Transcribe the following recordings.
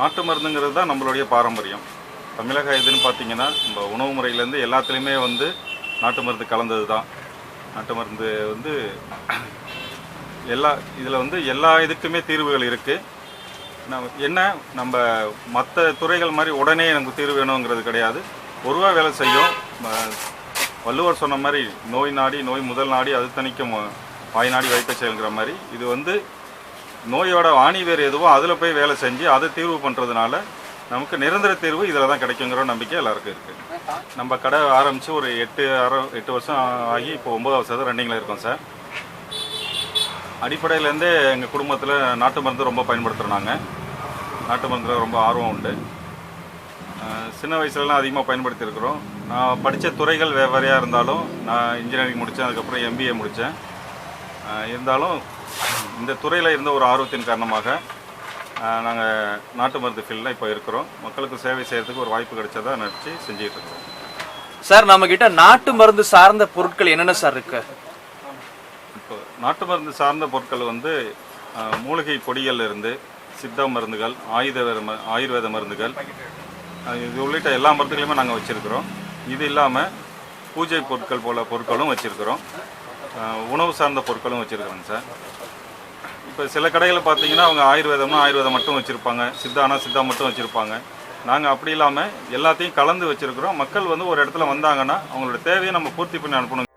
நாட்டு மருந்துங்கிறது தான் நம்மளுடைய பாரம்பரியம். தமிழக இதுன்னு பார்த்தீங்கன்னா நம்ம உணவு முறையிலேருந்து எல்லாத்துலேயுமே வந்து நாட்டு மருந்து கலந்தது தான். நாட்டு மருந்து வந்து இதில் வந்து எல்லா இதுக்குமே தீர்வுகள் இருக்குது. நம்ம மற்ற துறைகள் மாதிரி உடனே நமக்கு தீர்வு வேணுங்கிறது கிடையாது. ஒருவா வேலை செய்யும். வள்ளுவர் சொன்ன மாதிரி நோய் நாடி நோய் முதல் நாடி அது தணிக்கும் வாய் நாடி வைத்த செயல்கிற மாதிரி இது வந்து நோயோட ஆணி வேறு எதுவோ அதில் போய் வேலை செஞ்சு அதை தீர்வு பண்ணுறதுனால நமக்கு நிரந்தர தீர்வு இதில் தான் கிடைக்குங்கிற நம்பிக்கை எல்லாருக்கும் இருக்குது. நம்ம கடை ஆரம்பித்து ஒரு 8 வருஷம் ஆகி இப்போ 9வது வருஷம் ரன்னிங்கில் இருக்கோம் சார். அடிப்படையிலேருந்தே எங்கள் குடும்பத்தில் நாட்டு மருந்து ரொம்ப பயன்படுத்துகிறாங்க. நாட்டு மருந்தில் ரொம்ப ஆர்வம் உண்டு. சின்ன வயசுலலாம் அதிகமாக பயன்படுத்தியிருக்கிறோம். நான் படித்த துறைகள் வேறையாக இருந்தாலும் நான் இன்ஜினியரிங் முடித்தேன், அதுக்கப்புறம் MBA முடித்தேன். இருந்தாலும் இந்த துறையில் இருந்த ஒரு ஆர்வத்தின் காரணமாக நாங்கள் நாட்டு மருந்து ஃபீல்டில் இப்போ இருக்கிறோம். மக்களுக்கு சேவை செய்கிறதுக்கு ஒரு வாய்ப்பு கிடைச்சதா நினச்சி செஞ்சுட்டு இருக்கோம். சார், நம்மக்கிட்ட நாட்டு மருந்து சார்ந்த பொருட்கள் என்னென்ன சார் இருக்கு? இப்போ நாட்டு மருந்து சார்ந்த பொருட்கள் வந்து மூலிகை பொடிகள் இருந்து சித்த மருந்துகள், ஆயுர்வேத மருந்துகள், இது உள்ளிட்ட எல்லா மருந்துகளையுமே நாங்கள் வச்சுருக்கிறோம். இது இல்லாமல் பூஜை பொருட்கள் போல பொருட்களும் வச்சுருக்கிறோம். உணவு சார்ந்த பொருட்களும் வச்சுருக்கிறோங்க சார். இப்போ சில கடைகளில் பார்த்தீங்கன்னா அவங்க ஆயுர்வேதம் மட்டும் வச்சுருப்பாங்க, சித்தா மட்டும் வச்சுருப்பாங்க. நாங்கள் அப்படி இல்லாமல் எல்லாத்தையும் கலந்து வச்சுருக்கிறோம். மக்கள் வந்து ஒரு இடத்துல வந்தாங்கன்னா அவங்களோட தேவையை நம்ம பூர்த்தி பண்ணி அனுப்பணும்.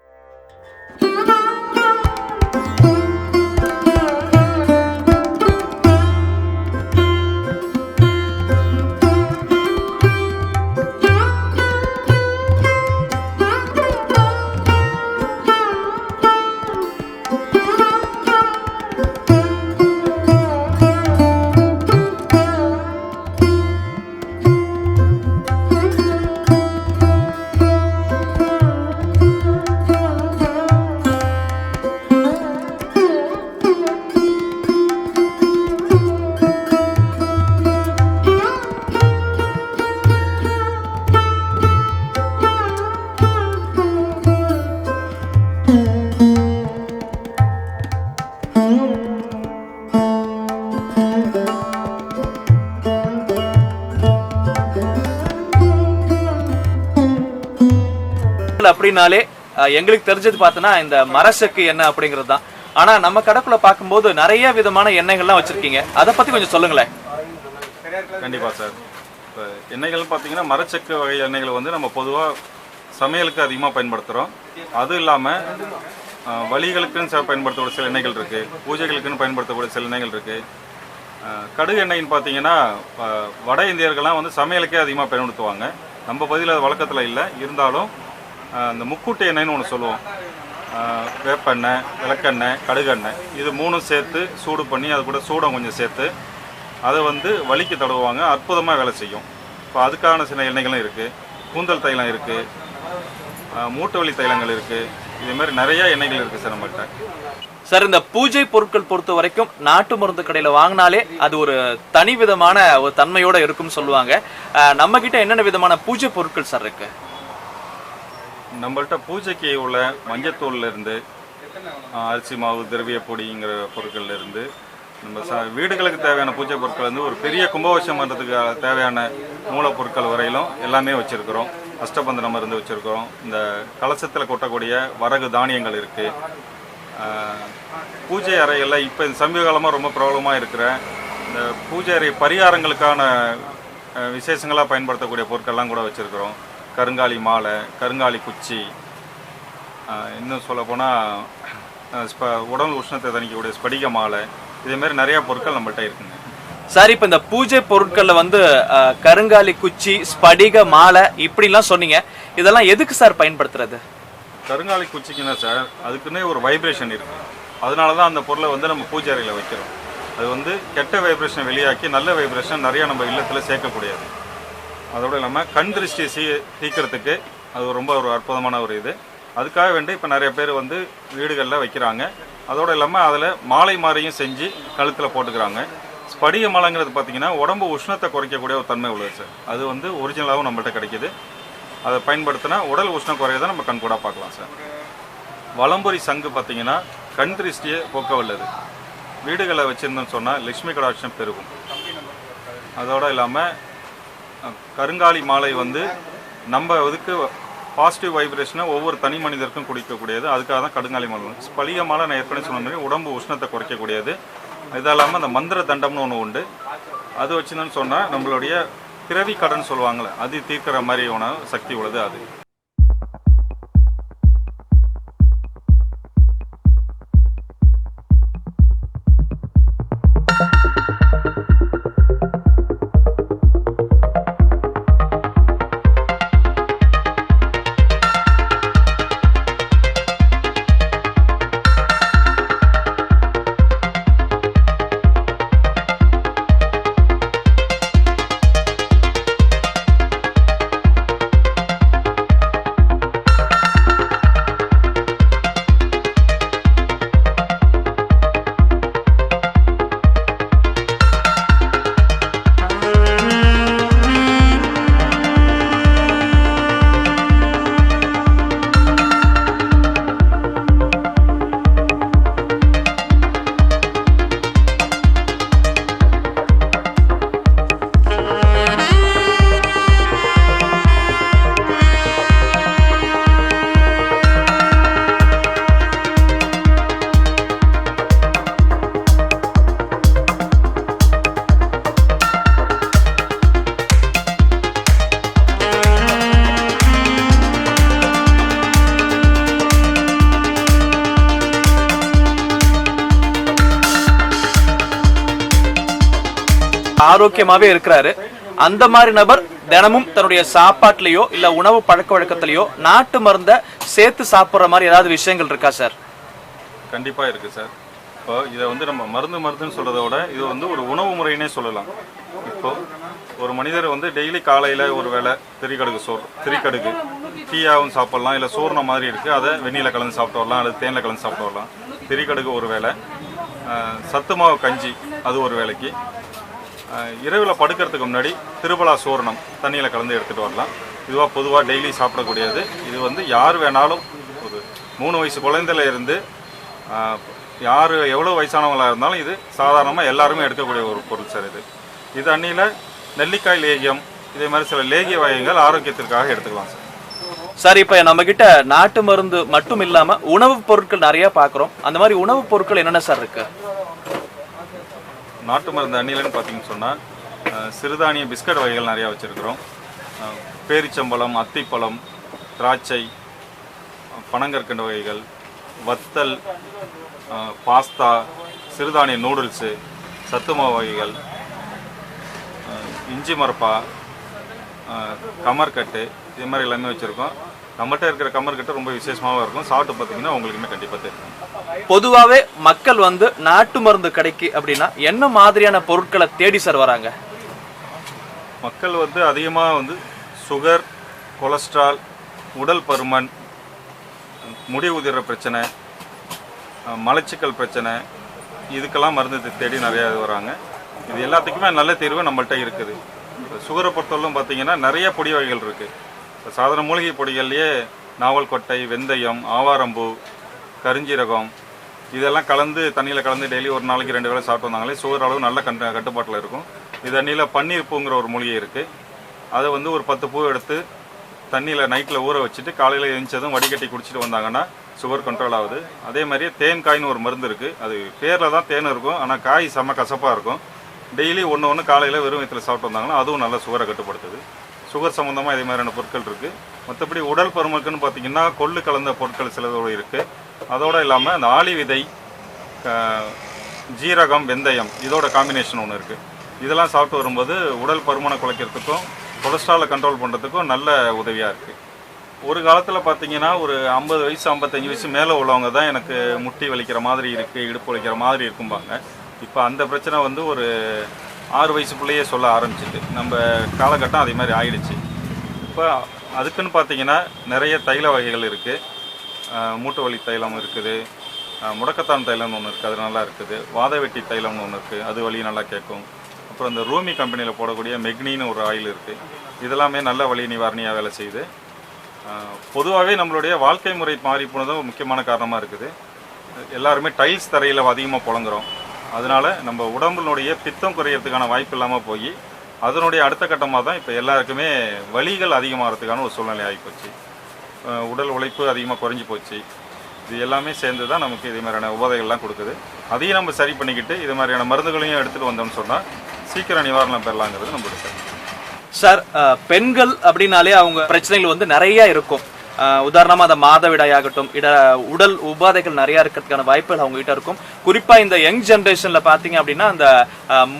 அப்படினாலே எங்களுக்கு தெரிஞ்சது பார்த்தோன்னா இந்த மரச்செக்கு எண்ணெய் அப்படிங்கிறது தான். ஆனா நம்ம கடைக்குள்ள பார்க்கும்போது நிறைய விதமான எண்ணெய்கள்லாம் வச்சிருக்கீங்க. அதை பத்தி கொஞ்சம் சொல்லுங்களேன். கண்டிப்பா சார். இப்போ எண்ணெய்கள் பார்த்தீங்கன்னா மரச்செக்கு வகை எண்ணெய்கள் வந்து நம்ம பொதுவாக சமையலுக்கு அதிகமாக பயன்படுத்துகிறோம். அதுவும் இல்லாமல் வலிகளுக்குன்னு பயன்படுத்தக்கூடிய சில எண்ணெய்கள் இருக்குது, பூஜைகளுக்குன்னு பயன்படுத்தக்கூடிய சில எண்ணெய்கள் இருக்குது. கடுகு எண்ணெய்ன்னு பார்த்தீங்கன்னா வட இந்தியர்கள்லாம் வந்து சமையலுக்கே அதிகமாக பயன்படுத்துவாங்க. நம்ம பகுதியில் அது வழக்கத்தில் இல்லை. இருந்தாலும் இந்த முக்கூட்டு எண்ணெய்னு ஒன்று சொல்லுவோம். வேப்பெண்ணெய், விளக்கெண்ணெய், கடுகெண்ணெய் இது மூணும் சேர்த்து சூடு பண்ணி அது கூட சூடம் கொஞ்சம் சேர்த்து அதை வந்து வலிக்கு தடவுவாங்க. அற்புதமாக வேலை செய்யும். இப்போ அதுக்கான சில எண்ணெய்களும் இருக்குது. கூந்தல் தைலம் இருக்குது, மூட்டு வலி தைலங்கள் இருக்குது. இதேமாதிரி நிறைய எண்ணெய்கள் இருக்குது சார் நம்மகிட்ட. சார், இந்த பூஜை பொருட்கள் பொறுத்த வரைக்கும் நாட்டு மருந்து கடையில் வாங்கினாலே அது ஒரு தனி விதமான ஒரு தன்மையோட இருக்கும்னு சொல்லுவாங்க. நம்ம கிட்ட என்னென்ன விதமான பூஜை பொருட்கள் சார் இருக்கு? நம்மள்கிட்ட பூஜைக்கு உள்ள மஞ்சத்தூள்லேருந்து அரிசி மாவு, திரவிய பொடிங்கிற பொருட்கள்லேருந்து நம்ம வீடுகளுக்கு தேவையான பூஜை பொருட்கள் வந்து ஒரு பெரிய கும்பாபிஷேகம் பண்ணுறதுக்கு தேவையான மூலப்பொருட்கள் வரையிலும் எல்லாமே வச்சுருக்கிறோம். அஷ்டபந்தன மருந்து வச்சுருக்கிறோம். இந்த கலசத்தில் கொட்டக்கூடிய வரகு தானியங்கள் இருக்குது. பூஜை அறைகளில் இப்போ இந்த சமீப காலமாக ரொம்ப பிரபலமாக இருக்கிற இந்த பூஜை அறை பரிகாரங்களுக்கான விசேஷங்களாக பயன்படுத்தக்கூடிய பொருட்கள்லாம் கூட வச்சுருக்கிறோம். கருங்காலி மாலை, கருங்காலி குச்சி, இன்னும் சொல்லப்போனால் உடல் உஷ்ணத்தை தணிக்கக்கூடிய ஸ்படிக மாலை, இதேமாரி நிறையா பொருட்கள் நம்மள்கிட்ட இருக்குங்க. சார், இப்போ இந்த பூஜை பொருட்களில் வந்து கருங்காலி குச்சி, ஸ்படிக மாலை இப்படிலாம் சொன்னீங்க. இதெல்லாம் எதுக்கு சார் பயன்படுத்துறது? கருங்காலி குச்சிக்குன்னா சார் அதுக்குன்னே ஒரு வைப்ரேஷன் இருக்குது. அதனால தான் அந்த பொருளை வந்து நம்ம பூஜை அறையில் வைக்கிறோம். அது வந்து கெட்ட வைப்ரேஷனை வெளியாக்கி நல்ல வைப்ரேஷன் நிறையா நம்ம இல்லத்தில் சேர்க்கக்கூடியது. அதோடு இல்லாமல் கண் திருஷ்டி தீர்க்கிறதுக்கு அது ரொம்ப ஒரு அற்புதமான ஒரு இது. அதுக்காக வேண்டி இப்போ நிறைய பேர் வந்து வீடுகளில் வைக்கிறாங்க. அதோடு இல்லாமல் அதில் மாலை மாறையும் செஞ்சு கழுத்தில் போட்டுக்கிறாங்க. ஸ்படிக மாலைங்கிறது பார்த்திங்கன்னா உடம்பு உஷ்ணத்தை குறைக்கக்கூடிய ஒரு தன்மை உள்ளது சார். அது வந்து ஒரிஜினலாகவும் நம்மள்கிட்ட கிடைக்கிது. அதை பயன்படுத்தினா உடல் உஷ்ணம் குறையதை நம்ம கண் கூட பார்க்கலாம் சார். வலம்புரி சங்கு பார்த்திங்கன்னா கண் திருஷ்டியை போக்க வல்லது. வீடுகளை வச்சுருந்தோன்னு சொன்னால் லட்சுமி கடாட்சம் பெருகும். அதோடு இல்லாமல் கருங்காலி மாலை வந்து நம்ம இதுக்கு பாசிட்டிவ் வைப்ரேஷனை ஒவ்வொரு தனி மனிதருக்கும் குடிக்கக்கூடியது. அதுக்காக தான் கருங்காலி மாலை. ஸ்பலிக மாலை நான் ஏற்கனவே சொன்ன மாதிரி உடம்பு உஷ்ணத்தை குறைக்கக்கூடியது. இது இல்லாமல் அந்த மந்திர தண்டம்னு ஒன்று உண்டு. அது வச்சுன்னு சொன்னால் நம்மளுடைய பிறவி கடன் சொல்லுவாங்களே, அது தீர்க்கிற மாதிரியான சக்தி உள்ளது அது. ஆரோக்கியமாவே இருக்கிறாரு. அந்த மாதிரி நபர் தினமும் தன்னுடைய சாப்பாட்டுலயோ இல்ல உணவு பழக்க வழக்கத்திலயோ நாட்டு மருந்த சேர்த்து சாப்பிடுற மாதிரி ஏதாவது விஷயங்கள் இருக்கா சார்? கண்டிப்பா இருக்கு சார். இப்போ இதை வந்து நம்ம மருந்துன்னு சொல்றதை விட இது வந்து ஒரு உணவு முறைன்னே சொல்லலாம். இப்போ ஒரு மனிதர் வந்து டெய்லி காலையில் ஒரு வேளை திரிக்கடுகு டீயாகவும் சாப்பிடலாம், இல்லை சோறுன மாதிரி இருக்குது அதை வெந்நீரில் கலந்து சாப்பிட்டு வரலாம், அல்லது தேனில் கலந்து சாப்பிட்டு வரலாம். திரிக்கடுகு ஒரு வேளை, சத்து மாவு கஞ்சி அது ஒரு வேளைக்கு, இரவில் படுக்கிறதுக்கு முன்னாடி திருபலா சோறுனம் தண்ணியில் கலந்து எடுத்துகிட்டு வரலாம். இதுவாக பொதுவாக டெய்லி சாப்பிடக்கூடியது. இது வந்து யார் வேணாலும், ஒரு 3 வயசு குழந்தையில இருந்து யார் எவ்வளோ வயசானவங்களாக இருந்தாலும் இது சாதாரணமாக எல்லாருமே எடுக்கக்கூடிய ஒரு பொருள் சார். இது அன்னியில் நெல்லிக்காய் லேகியம் இதே மாதிரி சில லேகிய வகைகள் ஆரோக்கியத்திற்காக எடுத்துக்கலாம் சார். சார், இப்போ நம்ம கிட்ட நாட்டு மருந்து மட்டும் இல்லாமல் உணவுப் பொருட்கள் நிறைய பார்க்குறோம். அந்த மாதிரி உணவுப் பொருட்கள் என்னென்ன சார் இருக்கு? நாட்டு மருந்து அன்னிலன்னு பார்த்தீங்கன்னு சொன்னால் சிறுதானிய பிஸ்கட் வகைகள் நிறையா வச்சுருக்கிறோம். பேரிச்சம்பழம், அத்திப்பழம், திராட்சை, பனங்கற்கண்டு வகைகள், வத்தல், பாஸ்தா, சிறுதானிய நூடுல்ஸு, சத்துமாவு வகைகள், இஞ்சி மரப்பா, கமர்கட்டு, இது மாதிரி எல்லாமே வச்சுருக்கோம். நம்மகிட்ட இருக்கிற கமர்கட்டு ரொம்ப விசேஷமாகவும் இருக்கும். சாப்பிட்டு பார்த்தீங்கன்னா உங்களுக்குமே கண்டிப்பாக தெரியும். பொதுவாகவே மக்கள் வந்து நாட்டு மருந்து கடைக்கு அப்படின்னா என்ன மாதிரியான பொருட்களை தேடி சார் வராங்க? மக்கள் வந்து அதிகமாக வந்து சுகர், கொலஸ்ட்ரால், உடல் பருமன், முடி உதிர்ற பிரச்சனை, மலச்சிக்கல் பிரச்சனை, இதுக்கெல்லாம் மருந்து தேடி நிறையா வராங்க. இது எல்லாத்துக்குமே நல்ல தீர்வு நம்மள்கிட்ட இருக்குது. சுகரை பொறுத்தவரைக்கும் பார்த்தீங்கன்னா நிறைய பொடி வகைகள் இருக்குது. சாதாரண மூலிகை பொடிகள்லேயே நாவல் கொட்டை, வெந்தயம், ஆவாரம்பூ, கருஞ்சீரகம் இதெல்லாம் கலந்து தண்ணியில் கலந்து டெய்லி ஒரு நாளைக்கு 2 வேளை சாப்பிட்டு வந்தாங்களே சுகர் அளவு நல்ல கட்டுப்பாட்டில் இருக்கும். இது தண்ணியில் பன்னீர் பூங்கிற ஒரு மூலிகை இருக்குது. அதை வந்து ஒரு 10 பூ எடுத்து தண்ணியில் நைட்டில் ஊற வச்சுட்டு காலையில் எழுந்ததும் வடிகட்டி குடிச்சிட்டு வந்தாங்கன்னா சுகர் கண்ட்ரோல் ஆகுது. அதே மாதிரியே தேன் காய்னு ஒரு மருந்து இருக்குது. அது பேரில் தான் தேன் இருக்கும், ஆனால் காய் செம்ம கசப்பாக இருக்கும். டெய்லி ஒன்று காலையில் வெறும் வயிற்றில் சாப்பிட்டு வந்தாங்கன்னா அதுவும் நல்ல சுகரை கட்டுப்படுத்துது. சுகர் சம்மந்தமாக இதே மாதிரியான பொருட்கள் இருக்குது. மற்றபடி உடல் பருமனுக்குன்னு பார்த்திங்கன்னா கொள்ளு கலந்த பொருட்கள் சிலதோடு இருக்குது. அதோடு இல்லாமல் அந்த ஆளி விதை, ஜீரகம், வெந்தயம் இதோட காம்பினேஷன் ஒன்று இருக்குது. இதெல்லாம் சாப்பிட்டு வரும்போது உடல் பருமனை குறைக்கிறதுக்கும் கொலஸ்ட்ராலை கண்ட்ரோல் பண்ணுறதுக்கும் நல்ல உதவியாக இருக்குது. ஒரு காலத்தில் பார்த்திங்கன்னா ஒரு 50 வயசு 55 வயசு மேலே உள்ளவங்க தான் எனக்கு முட்டி வலிக்கிற மாதிரி இருக்குது, இடுப்பு வலிக்கிற மாதிரி இருக்கும்பாங்க. இப்போ அந்த பிரச்சனை வந்து ஒரு 6 வயசுக்குள்ளேயே சொல்ல ஆரம்பிச்சிட்டு நம்ம காலகட்டம் அதே மாதிரி ஆயிடுச்சு. இப்போ அதுக்குன்னு பார்த்தீங்கன்னா நிறைய தைல வகைகள் இருக்குது. மூட்டு வலி தைலம் இருக்குது, முடக்கத்தான் தைலம்னு ஒன்று இருக்குது, அது நல்லா இருக்குது. வாதவெட்டி தைலம்னு ஒன்று இருக்குது, அது வலி நல்லா கேட்கும். அப்புறம் இந்த ரூமி கம்பெனியில் போடக்கூடிய மெக்னின்னு ஒரு ஆயில் இருக்குது. இதெல்லாமே நல்ல வலி நிவாரணியாக வேலை செய்யுது. பொதுவாகவே நம்மளுடைய வாழ்க்கை முறை மாறி போனதும் ஒரு முக்கியமான காரணமாக இருக்குது. எல்லாருமே டைல்ஸ் தரையில் அதிகமாக புழங்குறோம். அதனால் நம்ம உடம்புனுடைய பித்தம் குறையிறதுக்கான வாய்ப்பு இல்லாமல் போய் அதனுடைய அடுத்த கட்டமாக தான் இப்போ எல்லாருக்குமே வலிகள் அதிகமாகிறதுக்கான ஒரு சூழ்நிலை ஆகிப்போச்சு. உடல் உழைப்பு அதிகமாக குறைஞ்சி போச்சு. இது எல்லாமே சேர்ந்து தான் நமக்கு இதே மாதிரியான உபாதைகள்லாம் கொடுக்குது. அதையும் நம்ம சரி பண்ணிக்கிட்டு இது மாதிரியான மருந்துகளையும் எடுத்துகிட்டு வந்தோம்னு சொன்னால் சீக்கிரம் நிவாரணம் பெறலாங்கிறது நம்மளுடைய கருத்து. சார், பெண்கள் அப்படின்னாலே அவங்க பிரச்சனைகள் வந்து நிறைய இருக்கும். உதாரணமாக அந்த மாதவிடாய் ஆகட்டும், உடல் உபாதைகள் நிறையா இருக்கிறதுக்கான வாய்ப்புகள் அவங்க கிட்ட இருக்கும். குறிப்பாக இந்த யங் ஜென்ரேஷனில் பார்த்தீங்க அப்படின்னா அந்த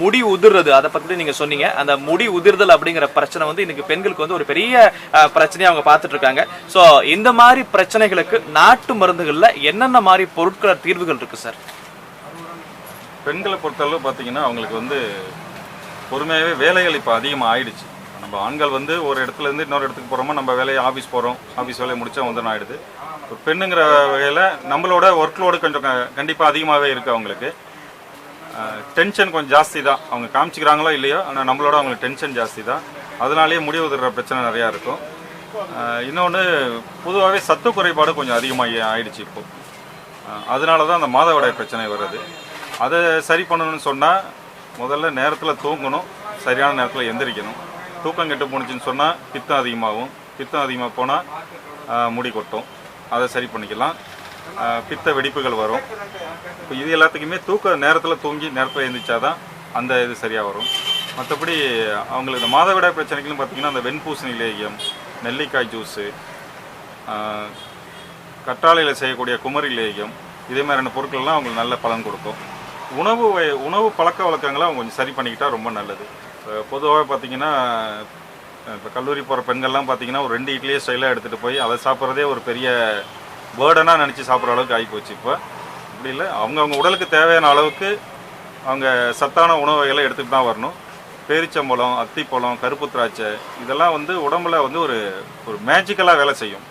முடி உதிர்றது, அதை பற்றி நீங்கள் சொன்னீங்க. அந்த முடி உதிர்தல் அப்படிங்கிற பிரச்சனை வந்து இன்னைக்கு பெண்களுக்கு வந்து ஒரு பெரிய பிரச்சனையை அவங்க பார்த்துட்டு இருக்காங்க. ஸோ இந்த மாதிரி பிரச்சனைகளுக்கு நாட்டு மருந்துகளில் என்னென்ன மாதிரி பொருட்கள் தீர்வுகள் இருக்கு சார்? பெண்களை பொறுத்தளவு பார்த்தீங்கன்னா அவங்களுக்கு வந்து பொறுமையாகவே வேலைகள் இப்போ அதிகமாக ஆயிடுச்சு. நம்ம ஆண்கள் வந்து ஒரு இடத்துலேருந்து இன்னொரு இடத்துக்கு போகிறோமோ நம்ம வேலையை ஆஃபீஸ் போகிறோம், ஆஃபீஸ் வேலையை முடித்தா வந்து ஆகிடுது. இப்போ பெண்ணுங்கிற வகையில் நம்மளோட ஒர்க் லோடு கொஞ்சம் கண்டிப்பாக அதிகமாகவே இருக்குது. அவங்களுக்கு டென்ஷன் கொஞ்சம் ஜாஸ்தி தான். அவங்க காமிச்சிக்கிறாங்களோ இல்லையோ, ஆனால் நம்மளோட அவங்களுக்கு டென்ஷன் ஜாஸ்தி தான். அதனாலேயே முடி உதிர்ற பிரச்சனை நிறையா இருக்கும். இன்னொன்று பொதுவாகவே சத்து குறைபாடு கொஞ்சம் அதிகமாக ஆயிடுச்சு இப்போது. அதனால தான் அந்த மாதவிடாய் பிரச்சனை வருது. அதை சரி பண்ணணும்னு சொன்னால் முதல்ல நேரத்தில் தூங்கணும், சரியான நேரத்தில் எந்திரிக்கணும். தூக்கம் கெட்டு போணுச்சுன்னு சொன்னால் பித்தம் அதிகமாகும். பித்தம் அதிகமாக போனால் முடி கொட்டும். அதை சரி பண்ணிக்கலாம். பித்த வெடிப்புகள் வரும். இப்போ இது எல்லாத்துக்குமே தூக்க நேரத்தில் தூங்கி நேரத்தில் எழுந்திரிச்சாதான் அந்த இது சரியாக வரும். மற்றபடி அவங்களுக்கு இந்த மாதவிடாய் பிரச்சனைக்குன்னு பார்த்திங்கன்னா அந்த வெண்பூசணி லேகியம், நெல்லிக்காய் ஜூஸு, கற்றாழையில் செய்யக்கூடிய குமரி லேகியம், இதே மாதிரியான பொருட்கள்லாம் அவங்களுக்கு நல்ல பலன் கொடுக்கும். உணவு பழக்க வழக்கங்களை அவங்க கொஞ்சம் சரி பண்ணிக்கிட்டால் ரொம்ப நல்லது. பொதுவாக பார்த்திங்கன்னா இப்போ கல்லூரி போகிற பெண்கள்லாம் பார்த்திங்கன்னா ஒரு 2 இட்லியே ஸ்டைலாக எடுத்துகிட்டு போய் அதை சாப்பிட்றதே ஒரு பெரிய பேர்டனாக நினச்சி சாப்பிட்ற அளவுக்கு ஆகிப்போச்சு. இப்போ அப்படி இல்லை, அவங்கவுங்க உடலுக்கு தேவையான அளவுக்கு அவங்க சத்தான உணவு வகைகளை எடுத்துகிட்டு தான் வரணும். பேரிச்சம்பழம், அத்திப்பழம், கருப்பு திராட்சை இதெல்லாம் வந்து உடம்புல வந்து ஒரு மேஜிக்கலாக வேலை செய்யும்.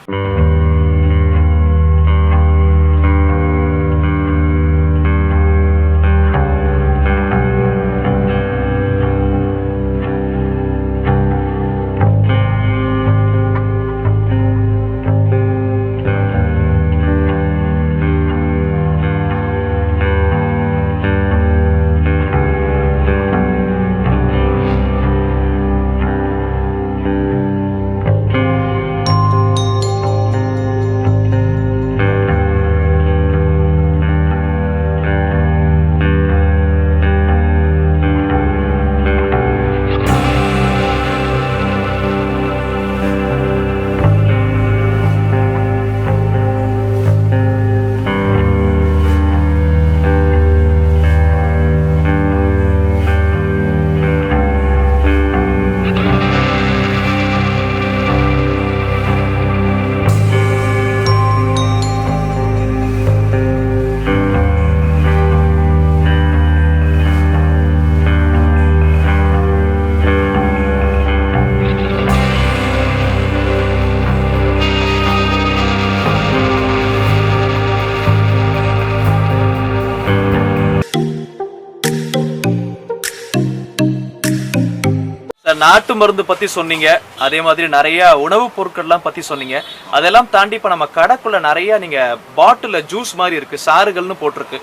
நாட்டு மருந்து பத்தி சொன்னீங்க, அதே மாதிரி நிறைய உணவுப் பொருட்கள்லாம் பத்தி சொன்னீங்க. அதெல்லாம் தாண்டி இப்ப நம்ம கடைக்குள்ள நிறைய நீங்க பாட்டில ஜூஸ் மாதிரி இருக்கு, சாறுகள்னு போட்டிருக்கு.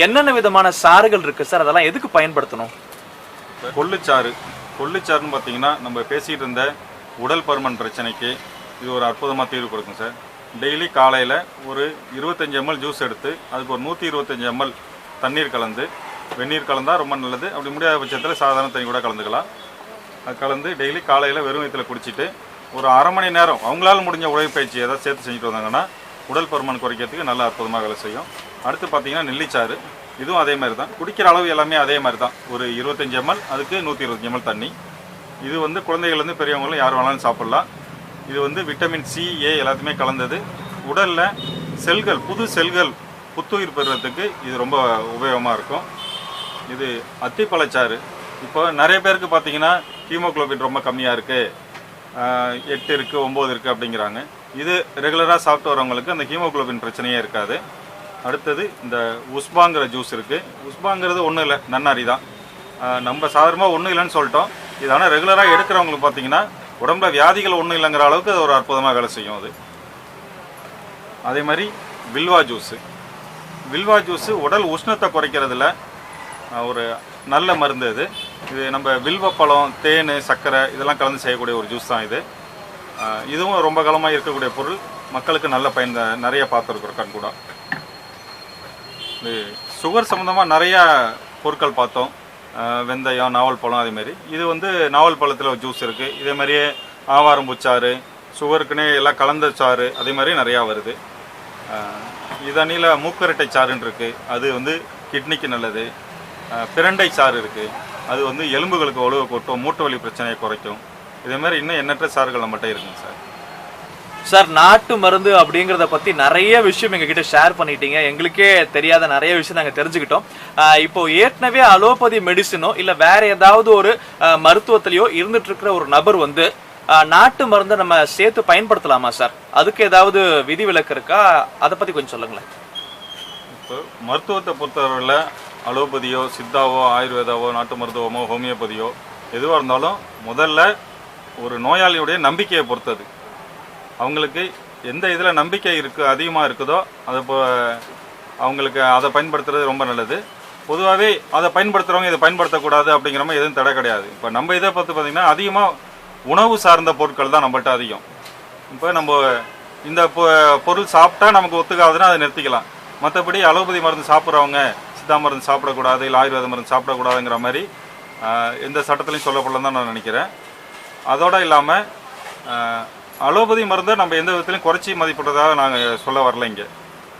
என்னென்ன விதமான சாறுகள் இருக்கு சார்? அதெல்லாம் எதுக்கு பயன்படுத்தணும்? கொள்ளுச்சாறுன்னு பார்த்தீங்கன்னா நம்ம பேசிகிட்டு இருந்த உடல் பருமன் பிரச்சனைக்கு இது ஒரு அற்புதமாக தீர்வு கொடுக்கும் சார். டெய்லி காலையில் ஒரு 25 ml ஜூஸ் எடுத்து அதுக்கு ஒரு 125 ml தண்ணீர் கலந்து, வெந்நீர் கலந்தால் ரொம்ப நல்லது. அப்படி முடியாத பட்சத்தில் சாதாரண தண்ணி கூட கலந்துக்கலாம். அது கலந்து டெய்லி காலையில் வெறும் வயிற்றில் குடிச்சிட்டு ஒரு அரை மணி நேரம் அவங்களால முடிஞ்ச உடற்பயிற்சி ஏதாவது சேர்த்து செஞ்சுட்டு வந்தாங்கன்னா உடல் பருமன் குறைக்கிறதுக்கு நல்ல அற்புதமாக வேலை செய்யும். அடுத்து பார்த்தீங்கன்னா நெல்லிச்சாறு, இதுவும் அதே மாதிரி தான். குடிக்கிற அளவு எல்லாமே அதே மாதிரி தான். ஒரு 25 ml அதுக்கு 125 ml தண்ணி. இது வந்து குழந்தைகள்லேருந்து பெரியவங்களும் யார் வேணாலும் சாப்பிட்லாம். இது வந்து விட்டமின் சி, ஏ எல்லாத்தையுமே கலந்தது. உடலில் செல்கள், புது செல்கள் புத்துயிர் பெறுறதுக்கு இது ரொம்ப உபயோகமாக இருக்கும். இது அத்திப்பழச்சாறு. இப்போ நிறைய பேருக்கு பார்த்தீங்கன்னா ஹீமோக்ளோபின் ரொம்ப கம்மியாக இருக்குது, 8 இருக்குது, 9 இருக்குது அப்படிங்கிறாங்க. இது ரெகுலராக சாப்பிட்டு வரவங்களுக்கு அந்த ஹீமோக்ளோபின் பிரச்சனையே இருக்காது. அடுத்தது இந்த உஸ்பாங்கிற ஜூஸ் இருக்குது. உஸ்பாங்கிறது ஒன்றும் இல்லை, நன்னாரி தான். நம்ம சாதாரணமாக ஒன்றும் இல்லைன்னு சொல்லிட்டோம். இது ஆனால் ரெகுலராக எடுக்கிறவங்களுக்கு பார்த்தீங்கன்னா உடம்புல வியாதிகள் ஒன்றும் இல்லைங்கிற அளவுக்கு அது ஒரு அற்புதமாக வேலை செய்யும். அது அதே மாதிரி வில்வா ஜூஸு உடல் உஷ்ணத்தை குறைக்கிறதுல ஒரு நல்ல மருந்து. அது இது நம்ம வில்வப்பழம், தேன், சர்க்கரை இதெல்லாம் கலந்து செய்யக்கூடிய ஒரு ஜூஸ் தான் இது. இதுவும் ரொம்ப காலமாக இருக்கக்கூடிய பொருள், மக்களுக்கு நல்ல பயன் நிறைய பார்த்துருக்குறோம் கண்கூட. இது சுகர் சம்மந்தமாக நிறையா பொருட்கள் பார்த்தோம். வெந்தயம், நாவல் பழம், அதேமாரி இது வந்து நாவல் பழத்தில் ஒரு ஜூஸ் இருக்குது. இதே மாதிரியே ஆவாரம்பூச்சாறு, சுகருக்குன்னே எல்லாம் கலந்த சாறு அதே மாதிரி நிறையா வருது. இதனில மூக்கரட்டை சாறுன்னு இருக்குது, அது வந்து கிட்னிக்கு நல்லது. பிரண்டை சாறு இருக்குது, அது வந்து எலும்புகளுக்கு ஒழுக கூட்டும், மூட்டு வலி பிரச்சனையை குறைக்கும். இதே மாதிரி இன்னும் எண்ணற்ற சாறுகள் நம்மகிட்ட இருக்குங்க சார். சார், நாட்டு மருந்து அப்படிங்கிறத பற்றி நிறைய விஷயம் எங்ககிட்ட ஷேர் பண்ணிட்டீங்க. எங்களுக்கே தெரியாத நிறைய விஷயம் நாங்கள் தெரிஞ்சுக்கிட்டோம். இப்போ ஏற்கனவே அலோபதி மெடிசனோ இல்லை வேற ஏதாவது ஒரு மருத்துவத்திலையோ இருந்துட்டு இருக்கிற ஒரு நபர் வந்து நாட்டு மருந்தை நம்ம சேர்த்து பயன்படுத்தலாமா சார்? அதுக்கு ஏதாவது விதிவிலக்கு இருக்கா? அதை பற்றி கொஞ்சம் சொல்லுங்களேன். இப்போ மருத்துவத்தை பொறுத்தவரையில் அலோபதியோ, சித்தாவோ, ஆயுர்வேதாவோ, நாட்டு மருத்துவமோ, ஹோமியோபதியோ எதுவாக இருந்தாலும் முதல்ல ஒரு நோயாளியுடைய நம்பிக்கையை பொறுத்தது. அவங்களுக்கு எந்த இதில் நம்பிக்கை அதிகமாக இருக்குதோ அதை அவங்களுக்கு அதை பயன்படுத்துறது ரொம்ப நல்லது. பொதுவாகவே அதை பயன்படுத்துகிறவங்க இதை பயன்படுத்தக்கூடாது அப்படிங்கிற மாதிரி எதுவும் தடை கிடையாது. இப்போ நம்ம இதை பார்த்திங்கன்னா அதிகமாக உணவு சார்ந்த பொருட்கள் தான் நம்மள்கிட்ட அதிகம். இப்போ நம்ம இந்த பொருள் சாப்பிட்டா நமக்கு ஒத்துக்காதுன்னா அதை நிறுத்திக்கலாம். மற்றபடி அலோபதி மருந்து சாப்பிட்றவங்க சித்தா மருந்து சாப்பிடக்கூடாது, இல்லை ஆயுர்வேத மருந்து சாப்பிடக்கூடாதுங்கிற மாதிரி எந்த சட்டத்திலையும் சொல்லப்படலன்னு தான் நான் நினைக்கிறேன். அதோடு இல்லாமல் அலோபதி மருந்தை நம்ம எந்த விதத்துலையும் குறைச்சி மதிப்பிடுறதாக நாங்கள் சொல்ல வரல. இங்கே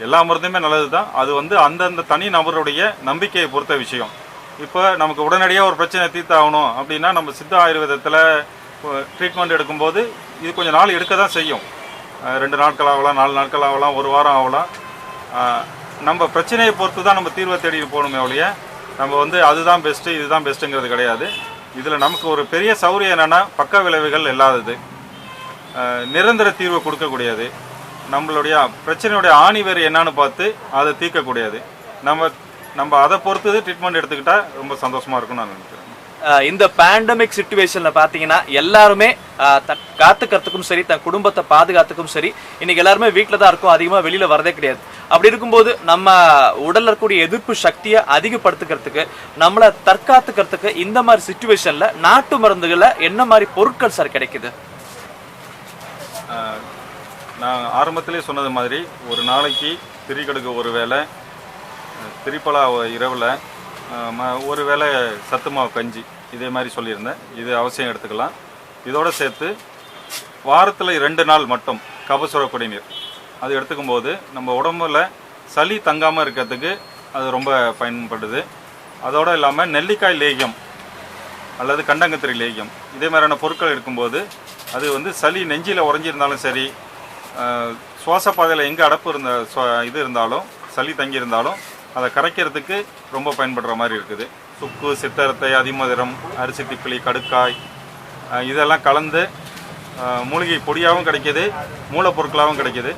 எல்லா மருந்துமே நல்லது தான். அது வந்து அந்தந்த தனி நபருடைய நம்பிக்கையை பொறுத்த விஷயம். இப்போ நமக்கு உடனடியாக ஒரு பிரச்சனை தீர்த்தாகணும் அப்படின்னா நம்ம சித்த ஆயுர்வேதத்தில் ட்ரீட்மெண்ட் எடுக்கும்போது இது கொஞ்சம் நாள் எடுக்க தான் செய்யும். 2 நாட்கள் ஆகலாம், 4 நாட்கள் ஆகலாம், 1 வாரம் ஆகலாம். நம்ம பிரச்சனையை பொறுத்து தான் நம்ம தீர்வை தேடி போகணுமே ஒழிய நம்ம வந்து அதுதான் பெஸ்ட்டு இதுதான் பெஸ்ட்டுங்கிறது கிடையாது. இதில் நமக்கு ஒரு பெரிய சௌரியம் என்னென்னா பக்க விளைவுகள் இல்லாதது, நிரந்தர தீர்வை கொடுக்கக்கூடியது, நம்மளுடைய பிரச்சனையுடைய ஆணிவேர் என்னன்னு பார்த்து அதை தீர்க்கக்கூடியது. நம்ம அதை பொறுத்து ட்ரீட்மெண்ட் எடுத்துக்கிட்டால் ரொம்ப சந்தோஷமாக இருக்கும்னு நான் நினைக்கிறேன். இந்த பேண்டமிக் சிச்சுவேஷன்ல பாத்தீங்கன்னா எல்லாருமே காத்துக்கிறதுக்கும் சரி, தன் குடும்பத்தை பாதுகாத்துக்கும் சரி, இன்னைக்கு எல்லாருமே வீட்டில் தான் இருக்கும், அதிகமாக வெளியில வரதே கிடையாது. அப்படி இருக்கும்போது நம்ம உடல்ல இருக்கக்கூடிய எதிர்ப்பு சக்தியை அதிகப்படுத்துக்கிறதுக்கு, நம்மளை தற்காத்துக்கிறதுக்கு இந்த மாதிரி சிச்சுவேஷன்ல நாட்டு மருந்துகளை என்ன மாதிரி பொருட்கள் சார் கிடைக்குது? நான் ஆரம்பத்திலே சொன்னது மாதிரி ஒரு நாளைக்கு திரிக்கடுக்கு ஒரு வேளை, திரிப்பலா இரவில் ஒரு வேளை சத்து மாவு கஞ்சி இதே மாதிரி சொல்லியிருந்தேன். இது அவசியம் எடுத்துக்கலாம். இதோடு சேர்த்து வாரத்தில் 2 நாள் மட்டும் கபசுர குடிநீர் அது எடுத்துக்கும்போது நம்ம உடம்புல சளி தங்காமல் இருக்கிறதுக்கு அது ரொம்ப பயன்படுது. அதோடு இல்லாமல் நெல்லிக்காய் லேகியம் அல்லது கண்டங்கத்திரி லேகியம் இதே மாதிரியான பொருட்கள் எடுக்கும்போது அது வந்து சளி நெஞ்சில் உறைஞ்சிருந்தாலும் சரி, சுவாச பாதையில் எங்கே அடப்பு இது இருந்தாலும், சளி தங்கியிருந்தாலும் அதை கரைக்கிறதுக்கு ரொம்ப பயன்படுற மாதிரி இருக்குது. சுக்கு, சித்தரத்தை, அதிமதுரம், அரிசி திப்பிலி, கடுக்காய் இதெல்லாம் கலந்து மூலிகை பொடியாகவும் கிடைக்கிது, மூலப்பொருட்களாகவும் கிடைக்கிது.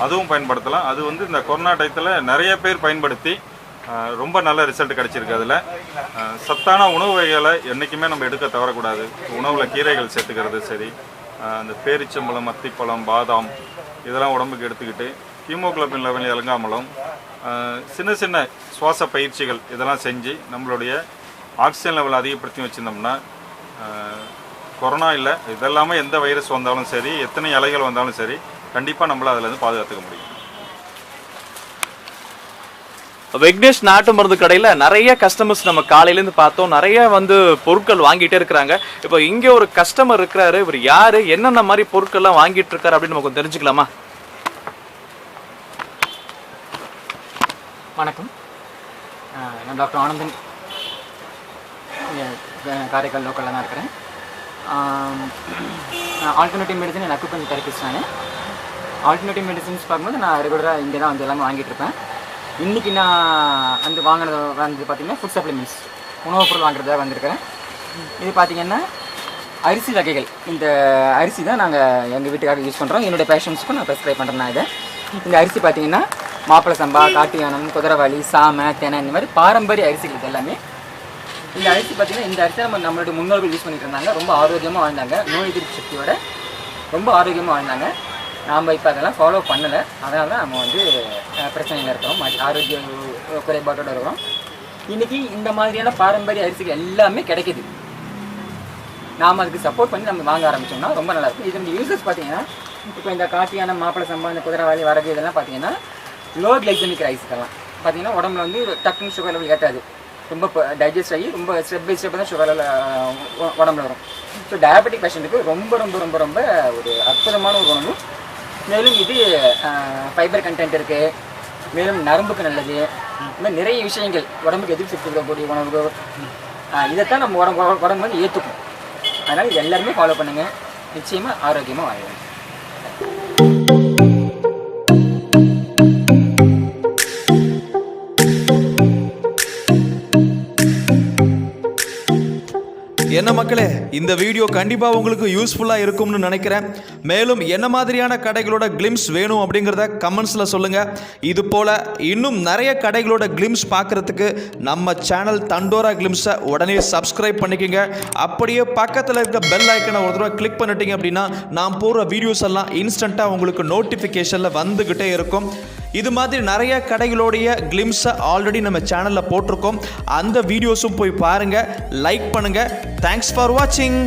அதுவும் பயன்படுத்தலாம். அது வந்து இந்த கொரோனா டயத்தில் நிறைய பேர் பயன்படுத்தி ரொம்ப நல்ல ரிசல்ட் கிடச்சிருக்கு. அதில் சத்தான உணவு வகைகளை என்றைக்குமே நம்ம எடுக்க தவறக்கூடாது. உணவில் கீரைகள் சேர்த்துக்கிறது சரி, அந்த பேரிச்சம்பழம், அத்திப்பழம், பாதாம் இதெல்லாம் உடம்புக்கு எடுத்துக்கிட்டு ஹீமோகுளோபின் லெவல் இறங்காமலும் சின்ன சின்ன சுவாச பயிற்சிகள் இதெல்லாம் செஞ்சு நம்மளுடைய ஆக்சிஜன் லெவல் அதிகப்படுத்தி வச்சுருந்தோம்னா கொரோனா இல்லை, இதெல்லாமே எந்த வைரஸ் வந்தாலும் சரி, எத்தனை அலைகள் வந்தாலும் சரி, கண்டிப்பாக நம்மள அதிலேருந்து பாதுகாத்துக்க முடியும். விக்னேஷ் நாட்டு மருந்து கடையில் நிறைய கஸ்டமர்ஸ் நம்ம காலையிலேருந்து பார்த்தோம், நிறைய வந்து பொருட்கள் வாங்கிட்டே இருக்கிறாங்க. இப்போ இங்கே ஒரு கஸ்டமர் இருக்கிறாரு, இவர் யார், என்னென்ன மாதிரி பொருட்கள்லாம் வாங்கிட்டு இருக்காரு அப்படின்னு நமக்கு தெரிஞ்சுக்கலாமா? வணக்கம், நான் டாக்டர் ஆனந்தன், காரைக்கால் லோக்கலில் தான் இருக்கிறேன். Alternative medicine and acupuncture therapist. நான் ஆல்டர்னேட்டிவ் மெடிசன்ஸ் பார்க்கும்போது நான் ரெகுலராக இங்கே தான் வந்து எல்லாமே வாங்கிட்டு இருப்பேன். இன்றைக்கி நான் வந்து வாங்கினது வந்து பார்த்திங்கன்னா ஃபுட் சப்ளிமெண்ட்ஸ், உணவுப் பொருள் வாங்குறதாக வந்திருக்கிறேன். இது பார்த்திங்கன்னா அரிசி வகைகள். இந்த அரிசி தான் நாங்கள் எங்கள் வீட்டுக்காக யூஸ் பண்ணுறோம். என்னுடைய பேஷண்ட்ஸுக்கும் நான் ப்ரெஸ்கிரைப் பண்ணுறேன். நான் இந்த அரிசி பார்த்திங்கன்னா மாப்பிள சம்பா, காட்டுயானம், குதிரவாளி, சாமை, தெனை, இந்த மாதிரி பாரம்பரிய அரிசிகள் இது எல்லாமே. இந்த அரிசி பார்த்திங்கன்னா இந்த அரிசி நம்மளுடைய முன்னோர்கள் யூஸ் பண்ணிட்டு இருந்தாங்க. ரொம்ப ஆரோக்கியமாக வாழ்ந்தாங்க, நோய் எதிர்ப்பு சக்தியோட ரொம்ப ஆரோக்கியமாக வாழ்ந்தாங்க. நாம் இப்போ அதெல்லாம் ஃபாலோ பண்ணலை, அதனால தான் நம்ம வந்து பிரச்சனையில் இருக்கிறோம், ஆரோக்கிய குறைபாட்டோடு இருக்கிறோம். இன்னைக்கு இந்த மாதிரியான பாரம்பரிய அரிசிகள் எல்லாமே கிடைக்குது. நாம் அதுக்கு சப்போர்ட் பண்ணி நம்ம வாங்க ஆரம்பிச்சோம்னா ரொம்ப நல்லா இருக்கும். இதோட யூசஸ் பார்த்தீங்கன்னா இப்போ இந்த காட்டியான மாப்பிளை சம்பா, இந்த குதிரைவாளி, வரகு இதெல்லாம் பார்த்தீங்கன்னா லோ கிளைசமிக் ரைஸ்க்கெல்லாம் பார்த்தீங்கன்னா உடம்புல வந்து டக்குன்னு சுகர் லெவல் ஏற்றாது. ரொம்ப டைஜஸ்ட் ஆகி ரொம்ப ஸ்டெப் பை ஸ்டெப் தான் சுகர் உடம்புல வரும். ஸோ டயபெட்டிக் பேஷண்ட்டுக்கு ரொம்ப ரொம்ப ரொம்ப ரொம்ப ஒரு அற்புதமான ஒரு உணவு. மேலும் இது ஃபைபர் கண்டென்ட் இருக்குது, மேலும் நரம்புக்கு நல்லது. இந்த மாதிரி நிறைய விஷயங்கள் உடம்புக்கு எதிர்ப்பு சக்தி இருக்கக்கூடிய உணவுகள் இதைத்தான் நம்ம உடம்பு வந்து ஏற்றுக்கும். அதனால் இது எல்லாருமே ஃபாலோ பண்ணுங்கள், நிச்சயமாக ஆரோக்கியமாக வாழலாம். என்ன மக்களே, இந்த வீடியோ கண்டிப்பாக உங்களுக்கு யூஸ்ஃபுல்லாக இருக்கும்னு நினைக்கிறேன். மேலும் என்ன மாதிரியான கடைகளோட கிளிம்ஸ் வேணும் அப்படிங்கிறத கமெண்ட்ஸில் சொல்லுங்கள். இது போல் இன்னும் நிறைய கடைகளோட கிளிம்ஸ் பார்க்குறதுக்கு நம்ம சேனல் தண்டோரா கிளிம்ஸை உடனே சப்ஸ்கிரைப் பண்ணிக்கோங்க. அப்படியே பக்கத்தில் இருக்க பெல் ஐக்கனை ஒரு தடவை கிளிக் பண்ணிட்டீங்க அப்படின்னா நான் போடுற வீடியோஸ் எல்லாம் இன்ஸ்டண்ட்டாக உங்களுக்கு நோட்டிஃபிகேஷனில் வந்துக்கிட்டே இருக்கும். இது மாதிரி நிறைய கடைகளுடைய கிளிம்ஸை ஆல்ரெடி நம்ம சேனலில் போட்டிருக்கோம். அந்த வீடியோஸும் போய் பாருங்கள், லைக் பண்ணுங்கள். தேங்க்ஸ் ஃபார் வாட்சிங்.